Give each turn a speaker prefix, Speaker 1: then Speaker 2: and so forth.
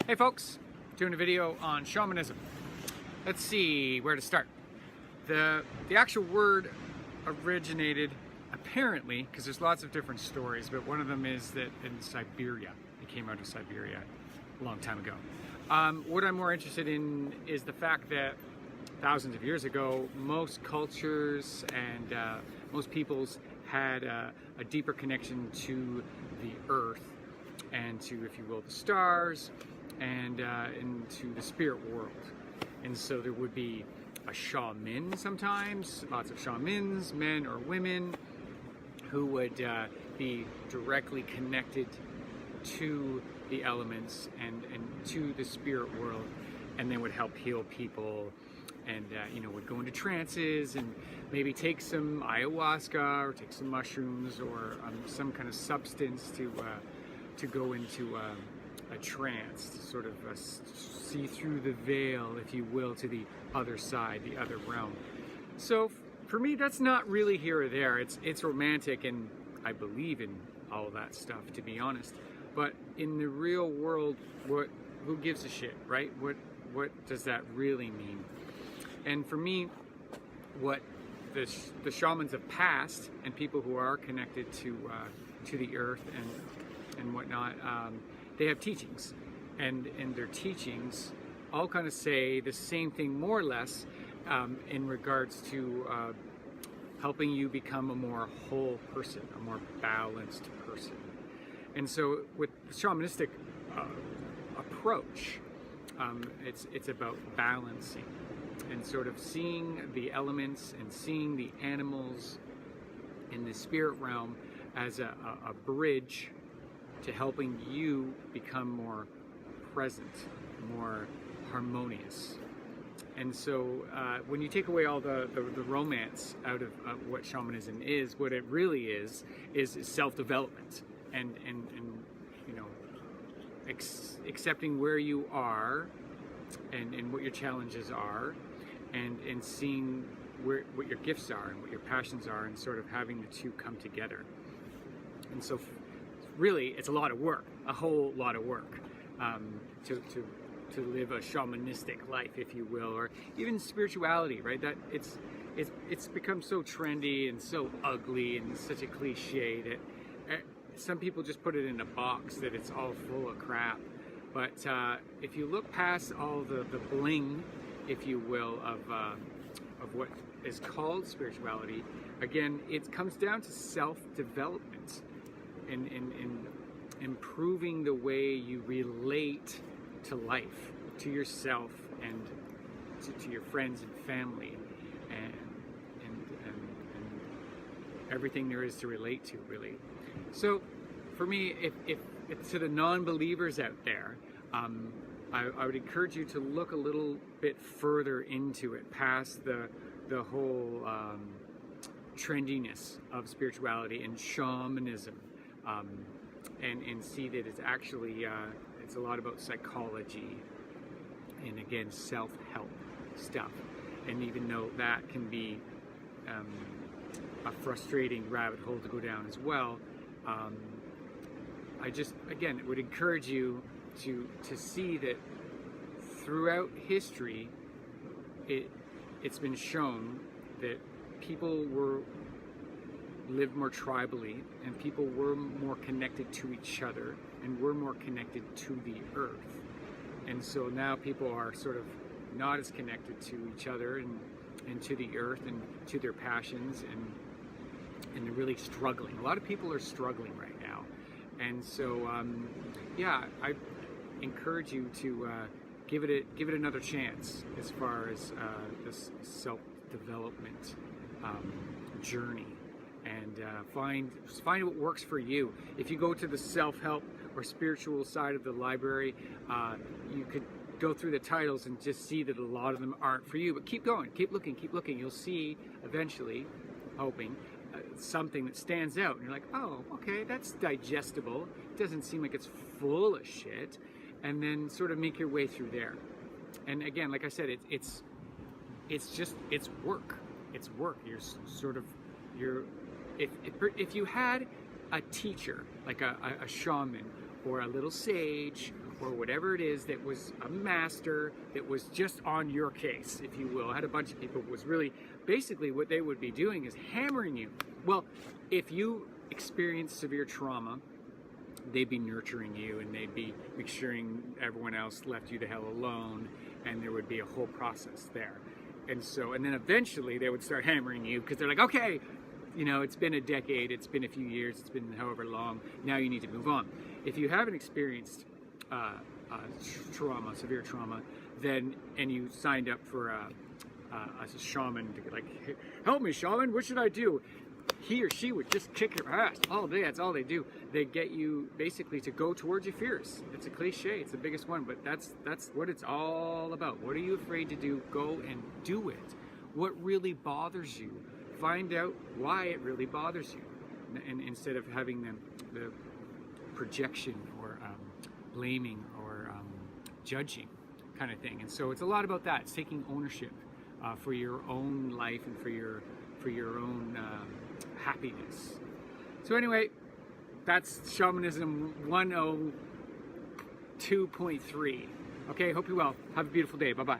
Speaker 1: Hey folks, doing a video on shamanism. Let's see where to start. The actual word originated apparently, because there's lots of different stories, but one of them is that in Siberia, it came out of Siberia a long time ago. What I'm more interested in is the fact that thousands of years ago, most cultures and most peoples had a deeper connection to the earth and to, if you will, the stars and into the spirit world. And so there would be a shaman sometimes, lots of shamans, men or women, who would be directly connected to the elements and to the spirit world, and they would help heal people and would go into trances and maybe take some ayahuasca or take some mushrooms or some kind of substance to go into a trance, to sort of see through the veil, if you will, to the other side, the other realm. So for me, that's not really here or there. It's romantic, and I believe in all that stuff, to be honest. But in the real world, who gives a shit, right? What does that really mean? And for me, what the shamans of past and people who are connected to the earth and whatnot, they have teachings, and their teachings all kind of say the same thing, more or less, in regards to helping you become a more whole person, a more balanced person. And so with the shamanistic approach, it's about balancing and sort of seeing the elements and seeing the animals in the spirit realm as a bridge to helping you become more present, more harmonious. And so when you take away all the romance out of what shamanism is, what it really is self-development and accepting where you are and what your challenges are, and seeing what your gifts are and what your passions are, and sort of having the two come together. And so really, it's a lot of work, a whole lot of work, to live a shamanistic life, if you will, or even spirituality, right? That it's become so trendy and so ugly and such a cliche that some people just put it in a box that it's all full of crap. But if you look past all the bling, if you will, of what is called spirituality, again, it comes down to self-development and improving the way you relate to life, to yourself, and to your friends and family, and everything there is to relate to, really. So for me, if to the non-believers out there, I would encourage you to look a little bit further into it, past the whole trendiness of spirituality and shamanism, and see that it's actually it's a lot about psychology and, again, self-help stuff. And even though that can be a frustrating rabbit hole to go down as well, I just, again, would encourage you to see that throughout history, it's been shown that people lived more tribally, and people were more connected to each other, and were more connected to the earth. And so now people are sort of not as connected to each other and to the earth and to their passions, and they're really struggling. A lot of people are struggling right now. And so, yeah, I encourage you to give it another chance as far as this self-development journey, and find what works for you. If you go to the self-help or spiritual side of the library, you could go through the titles and just see that a lot of them aren't for you. But keep going, keep looking. You'll see eventually, hoping, something that stands out, and you're like, oh, okay, that's digestible. It doesn't seem like it's full of shit. And then sort of make your way through there. And again, like I said, it's work. It's work. If you had a teacher, like a shaman or a little sage or whatever it is that was a master that was just on your case, if you will. I had a bunch of people who was really, basically what they would be doing is hammering you. Well, if you experience severe trauma, they'd be nurturing you, and they'd be making sure everyone else left you the hell alone, and there would be a whole process there. And so, and then eventually they would start hammering you, because they're like, okay, you know, it's been a decade, it's been a few years, it's been however long, now you need to move on. If you haven't experienced trauma, severe trauma, then, and you signed up for a shaman to like, help me, shaman, what should I do? He or she would just kick your ass all day. That's all they do. They get you basically to go towards your fears. It's a cliche, it's the biggest one, but that's what it's all about. What are you afraid to do? Go and do it. What really bothers you? Find out why it really bothers you, and instead of having the projection or blaming or judging kind of thing. And so it's a lot about that. It's taking ownership for your own life and for your own happiness. So anyway, that's Shamanism 102.3. Okay, hope you're well. Have a beautiful day. Bye-bye.